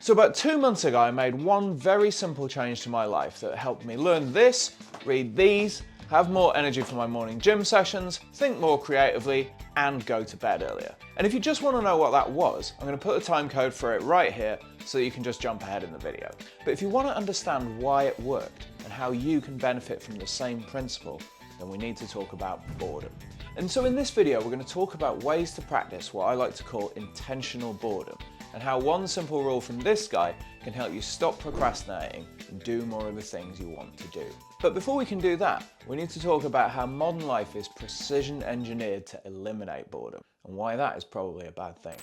So about 2 months ago, I made one very simple change to my life that helped me learn this, read these, have more energy for my morning gym sessions, think more creatively, and go to bed earlier. And if you just want to know what that was, I'm going to put the time code for it right here so that you can just jump ahead in the video. But if you want to understand why it worked and how you can benefit from the same principle, then we need to talk about boredom. And so in this video, we're going to talk about ways to practice what I like to call intentional boredom, and how one simple rule from this guy can help you stop procrastinating and do more of the things you want to do. But before we can do that, we need to talk about how modern life is precision engineered to eliminate boredom, and why that is probably a bad thing.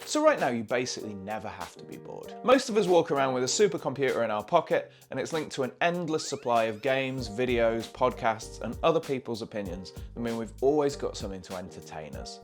So right now, you basically never have to be bored. Most of us walk around with a supercomputer in our pocket, and it's linked to an endless supply of games, videos, podcasts, and other people's opinions that mean we've always got something to entertain us.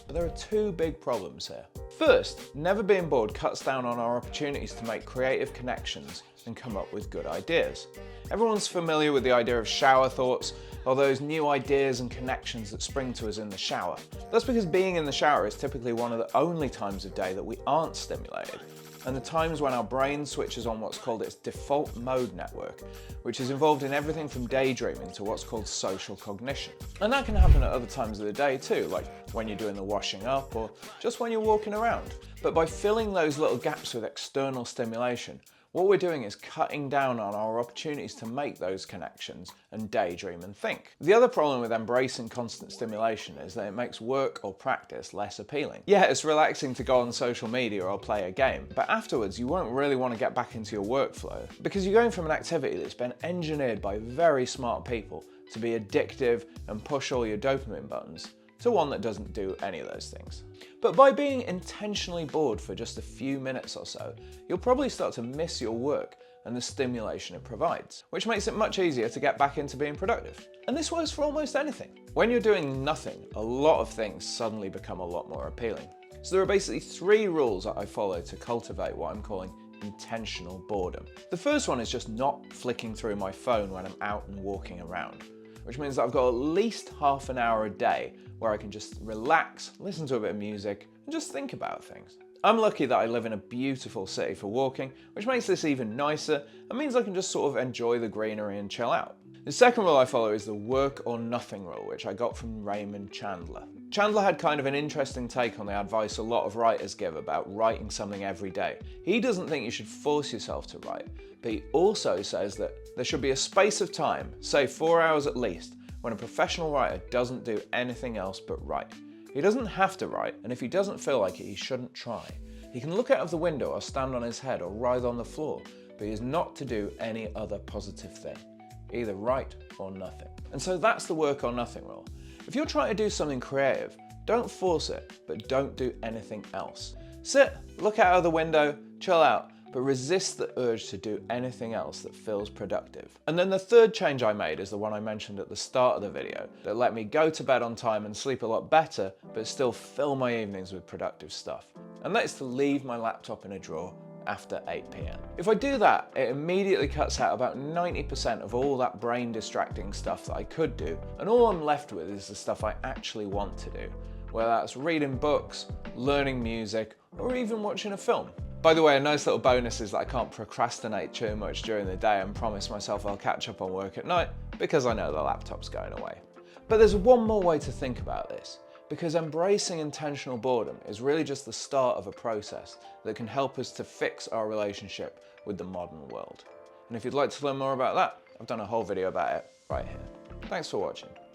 But there are two big problems here. First, never being bored cuts down on our opportunities to make creative connections and come up with good ideas. Everyone's familiar with the idea of shower thoughts, or those new ideas and connections that spring to us in the shower. That's because being in the shower is typically one of the only times of day that we aren't stimulated, and the times when our brain switches on what's called its default mode network, which is involved in everything from daydreaming to what's called social cognition. And that can happen at other times of the day too, like when you're doing the washing up or just when you're walking around. But by filling those little gaps with external stimulation, what we're doing is cutting down on our opportunities to make those connections and daydream and think. The other problem with embracing constant stimulation is that it makes work or practice less appealing. Yeah, it's relaxing to go on social media or play a game, but afterwards you won't really want to get back into your workflow because you're going from an activity that's been engineered by very smart people to be addictive and push all your dopamine buttons to one that doesn't do any of those things. But by being intentionally bored for just a few minutes or so, you'll probably start to miss your work and the stimulation it provides, which makes it much easier to get back into being productive. And this works for almost anything. When you're doing nothing, a lot of things suddenly become a lot more appealing. So there are basically 3 rules that I follow to cultivate what I'm calling intentional boredom. The first one is just not flicking through my phone when I'm out and walking around, which means that I've got at least half an hour a day where I can just relax, listen to a bit of music, and just think about things. I'm lucky that I live in a beautiful city for walking, which makes this even nicer and means I can just sort of enjoy the greenery and chill out. The second rule I follow is the work or nothing rule, which I got from Raymond Chandler. Chandler had kind of an interesting take on the advice a lot of writers give about writing something every day. He doesn't think you should force yourself to write, but he also says that there should be a space of time, say 4 hours at least, when a professional writer doesn't do anything else but write. He doesn't have to write, and if he doesn't feel like it, he shouldn't try. He can look out of the window or stand on his head or writhe on the floor, but he is not to do any other positive thing. Either write or nothing. And so that's the work or nothing rule. If you're trying to do something creative, don't force it, but don't do anything else. Sit, look out of the window, chill out, but resist the urge to do anything else that feels productive. And then the third change I made is the one I mentioned at the start of the video that let me go to bed on time and sleep a lot better, but still fill my evenings with productive stuff. And that is to leave my laptop in a drawer after 8 p.m. If I do that, it immediately cuts out about 90% of all that brain distracting stuff that I could do, and all I'm left with is the stuff I actually want to do, whether that's reading books, learning music, or even watching a film. By the way, a nice little bonus is that I can't procrastinate too much during the day and promise myself I'll catch up on work at night because I know the laptop's going away. But there's one more way to think about this, because embracing intentional boredom is really just the start of a process that can help us to fix our relationship with the modern world. And if you'd like to learn more about that, I've done a whole video about it right here. Thanks for watching.